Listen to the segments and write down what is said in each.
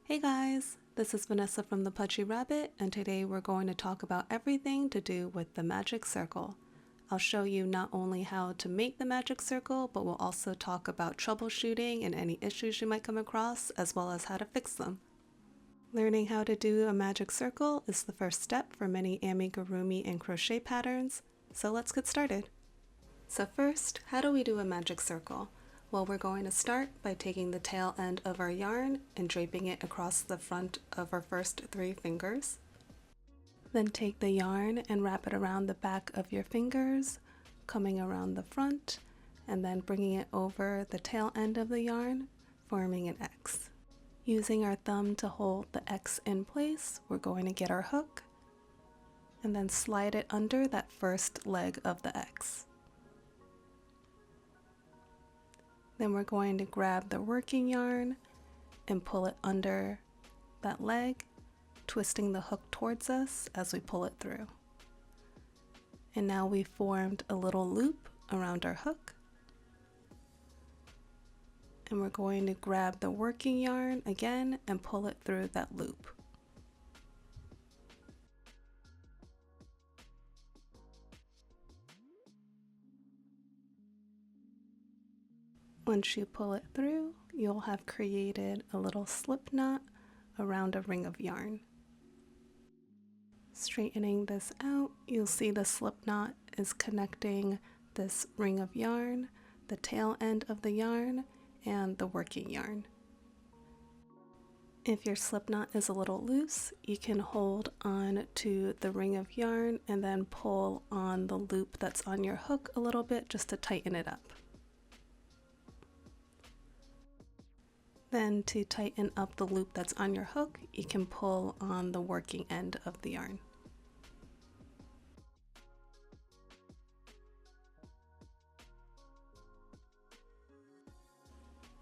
Hey guys, this is Vanessa from the Pudgy Rabbit, and today we're going to talk about everything to do with the magic circle. I'll show you not only how to make the magic circle, but we'll also talk about troubleshooting and any issues you might come across, as well as how to fix them. Learning how to do a magic circle is the first step for many amigurumi and crochet patterns, so let's get started. So first, how do we do a magic circle? Well, we're going to start by taking the tail end of our yarn and draping it across the front of our first 3 fingers. Then take the yarn and wrap it around the back of your fingers, coming around the front, and then bringing it over the tail end of the yarn, forming an X. Using our thumb to hold the X in place, we're going to get our hook and then slide it under that first leg of the X. Then we're going to grab the working yarn and pull it under that leg, twisting the hook towards us as we pull it through. And now we've formed a little loop around our hook. And we're going to grab the working yarn again and pull it through that loop. Once you pull it through, you'll have created a little slip knot around a ring of yarn. Straightening this out, you'll see the slip knot is connecting this ring of yarn, the tail end of the yarn, and the working yarn. If your slip knot is a little loose, you can hold on to the ring of yarn and then pull on the loop that's on your hook a little bit just to tighten it up. Then to tighten up the loop that's on your hook, you can pull on the working end of the yarn.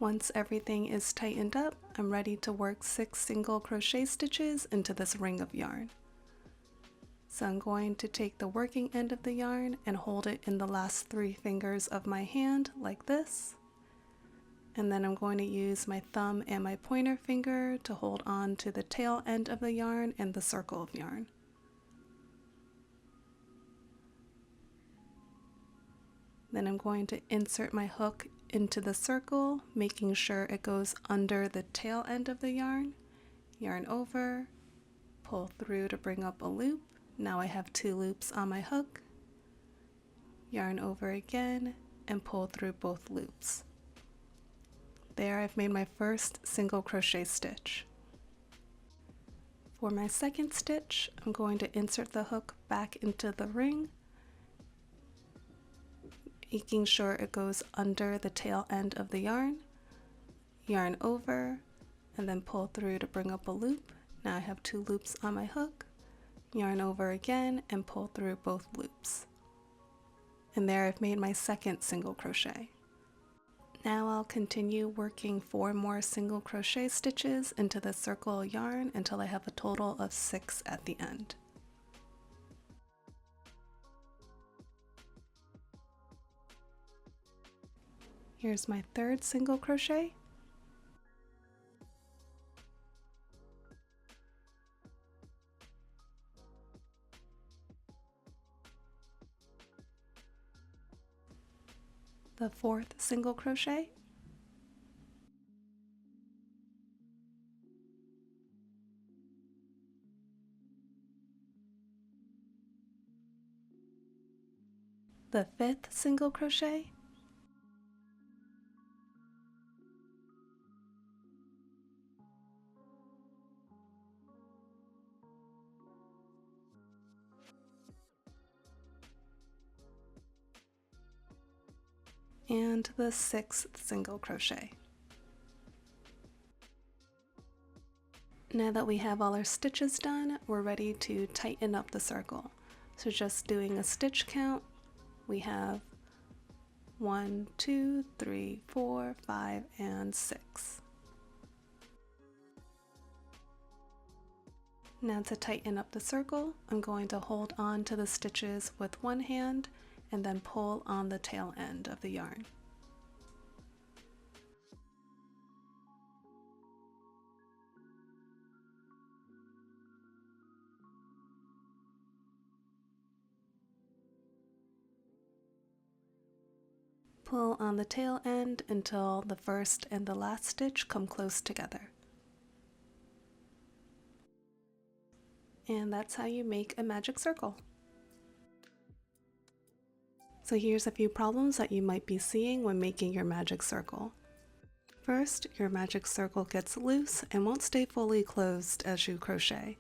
Once everything is tightened up, I'm ready to work 6 single crochet stitches into this ring of yarn. So I'm going to take the working end of the yarn and hold it in the last 3 fingers of my hand like this. And then I'm going to use my thumb and my pointer finger to hold on to the tail end of the yarn and the circle of yarn. Then I'm going to insert my hook into the circle, making sure it goes under the tail end of the yarn. Yarn over, pull through to bring up a loop. Now I have 2 loops on my hook. Yarn over again and pull through both loops. There, I've made my first single crochet stitch. For my second stitch, I'm going to insert the hook back into the ring, making sure it goes under the tail end of the yarn. Yarn over, and then pull through to bring up a loop. Now I have 2 loops on my hook. Yarn over again and pull through both loops. And there, I've made my second single crochet. Now I'll continue working 4 more single crochet stitches into the circle yarn until I have a total of 6 at the end. Here's my third single crochet. The fourth single crochet, the fifth single crochet, and the 6th single crochet. Now that we have all our stitches done, we're ready to tighten up the circle. So just doing a stitch count, we have 1, 2, 3, 4, 5, and 6. Now to tighten up the circle, I'm going to hold on to the stitches with one hand and then pull on the tail end of the yarn. pull on the tail end until the first and the last stitch come close together. And that's how you make a magic circle. So here's a few problems that you might be seeing when making your magic circle. First, your magic circle gets loose and won't stay fully closed as you crochet.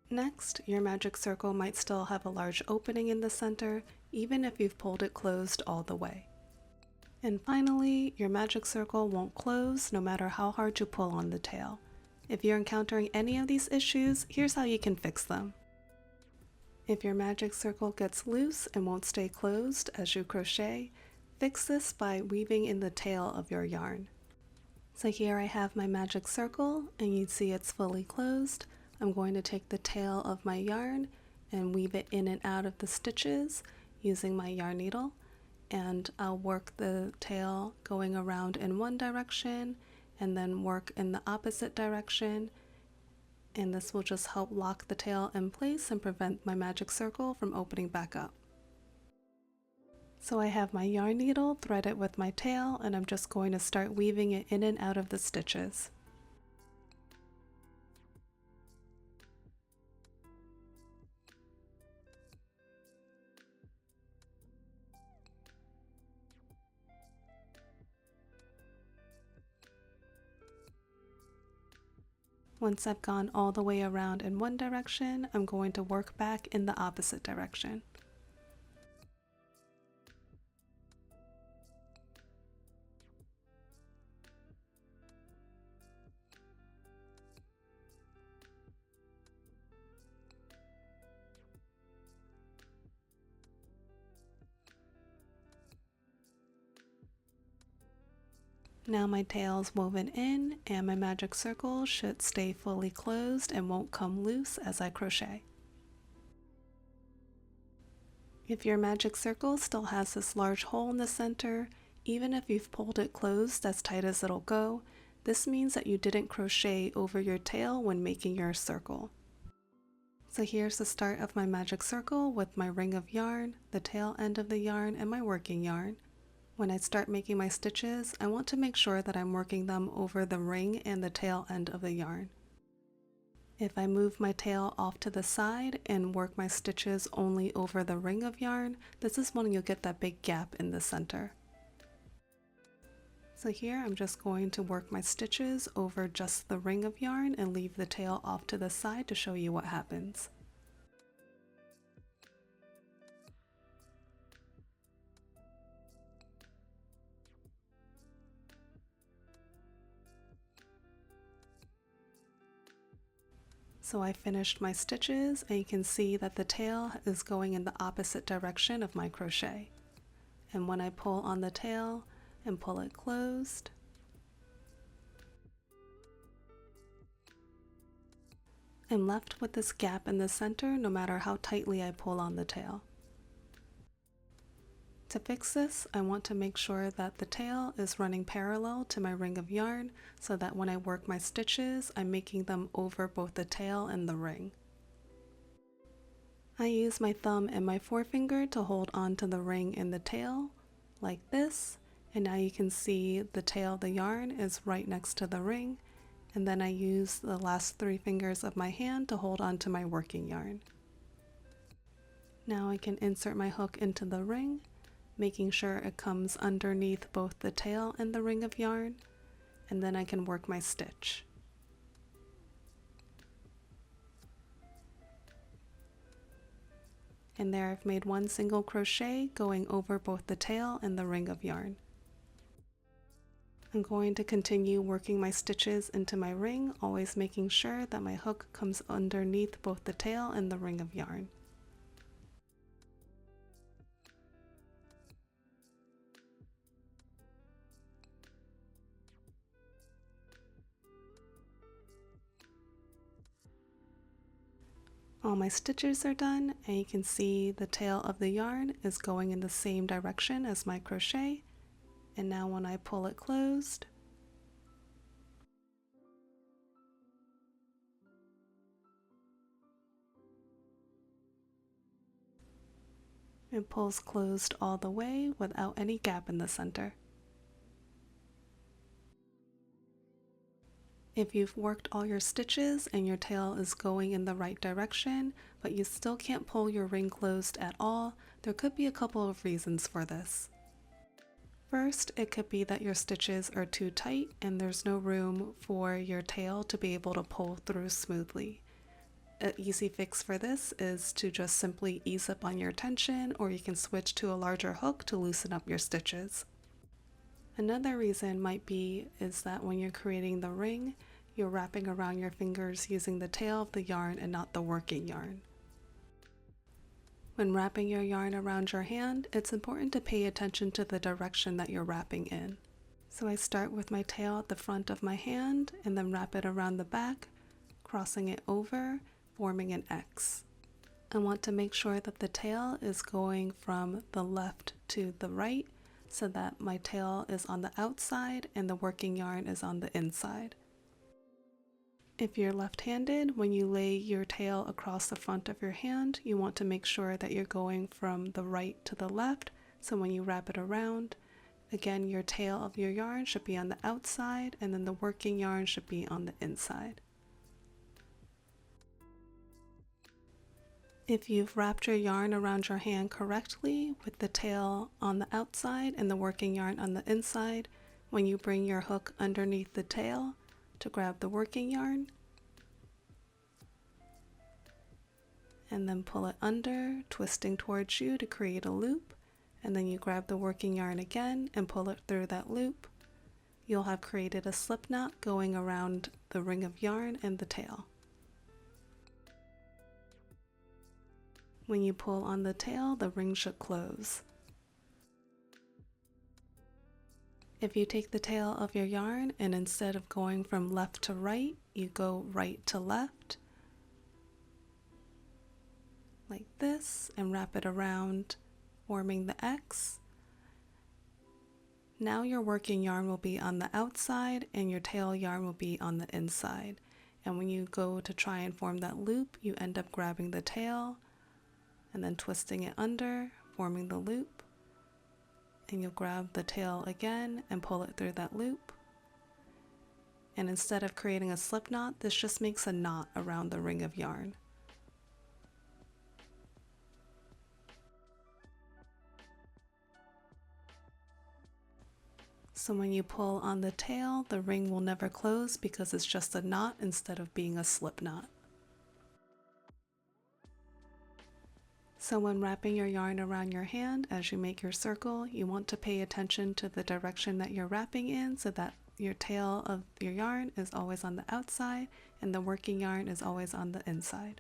Next, your magic circle might still have a large opening in the center, even if you've pulled it closed all the way. And finally, your magic circle won't close no matter how hard you pull on the tail. If you're encountering any of these issues, here's how you can fix them. If your magic circle gets loose and won't stay closed as you crochet, fix this by weaving in the tail of your yarn. So here I have my magic circle, and you'd see it's fully closed. I'm going to take the tail of my yarn and weave it in and out of the stitches using my yarn needle, and I'll work the tail going around in one direction and then work in the opposite direction, and this will just help lock the tail in place and prevent my magic circle from opening back up. So I have my yarn needle threaded with my tail, and I'm just going to start weaving it in and out of the stitches. Once I've gone all the way around in one direction, I'm going to work back in the opposite direction. Now my tail's woven in, and my magic circle should stay fully closed and won't come loose as I crochet. If your magic circle still has this large hole in the center, even if you've pulled it closed as tight as it'll go, this means that you didn't crochet over your tail when making your circle. So here's the start of my magic circle with my ring of yarn, the tail end of the yarn, and my working yarn. When I start making my stitches, I want to make sure that I'm working them over the ring and the tail end of the yarn. If I move my tail off to the side and work my stitches only over the ring of yarn, this is when you'll get that big gap in the center. So here I'm just going to work my stitches over just the ring of yarn and leave the tail off to the side to show you what happens. So I finished my stitches, and you can see that the tail is going in the opposite direction of my crochet. And when I pull on the tail and pull it closed, I'm left with this gap in the center no matter how tightly I pull on the tail. To fix this, I want to make sure that the tail is running parallel to my ring of yarn so that when I work my stitches, I'm making them over both the tail and the ring. I use my thumb and my forefinger to hold on to the ring and the tail, like this, and now you can see the tail of the yarn is right next to the ring, and then I use the last 3 fingers of my hand to hold on to my working yarn. Now I can insert my hook into the ring, making sure it comes underneath both the tail and the ring of yarn, and then I can work my stitch. And there I've made one single crochet going over both the tail and the ring of yarn. I'm going to continue working my stitches into my ring, always making sure that my hook comes underneath both the tail and the ring of yarn. All my stitches are done, and you can see the tail of the yarn is going in the same direction as my crochet. And now when I pull it closed, It pulls closed all the way without any gap in the center. If you've worked all your stitches and your tail is going in the right direction, but you still can't pull your ring closed at all, there could be a couple of reasons for this. First, it could be that your stitches are too tight and there's no room for your tail to be able to pull through smoothly. An easy fix for this is to just simply ease up on your tension, or you can switch to a larger hook to loosen up your stitches. Another reason might be is that when you're creating the ring, you're wrapping around your fingers using the tail of the yarn and not the working yarn. When wrapping your yarn around your hand, it's important to pay attention to the direction that you're wrapping in. So I start with my tail at the front of my hand and then wrap it around the back, crossing it over, forming an X. I want to make sure that the tail is going from the left to the right, so that my tail is on the outside and the working yarn is on the inside. If you're left-handed, when you lay your tail across the front of your hand, you want to make sure that you're going from the right to the left, so when you wrap it around, again, your tail of your yarn should be on the outside and then the working yarn should be on the inside. If you've wrapped your yarn around your hand correctly with the tail on the outside and the working yarn on the inside, when you bring your hook underneath the tail to grab the working yarn and then pull it under, twisting towards you to create a loop, and then you grab the working yarn again and pull it through that loop, you'll have created a slip knot going around the ring of yarn and the tail. When you pull on the tail, the ring should close. If you take the tail of your yarn and instead of going from left to right, you go right to left, like this, and wrap it around, forming the X. Now your working yarn will be on the outside and your tail yarn will be on the inside. And when you go to try and form that loop, you end up grabbing the tail and then twisting it under, forming the loop, and you'll grab the tail again and pull it through that loop. And instead of creating a slip knot, this just makes a knot around the ring of yarn. So when you pull on the tail, the ring will never close because it's just a knot instead of being a slip knot. So when wrapping your yarn around your hand as you make your circle, you want to pay attention to the direction that you're wrapping in so that your tail of your yarn is always on the outside and the working yarn is always on the inside.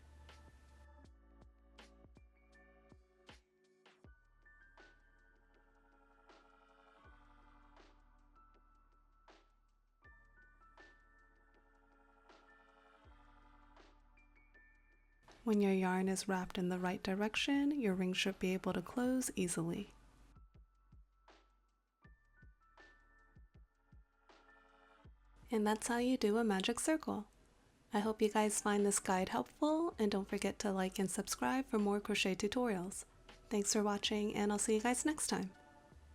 When your yarn is wrapped in the right direction, your ring should be able to close easily. And that's how you do a magic circle. I hope you guys find this guide helpful, and don't forget to like and subscribe for more crochet tutorials. Thanks for watching, and I'll see you guys next time.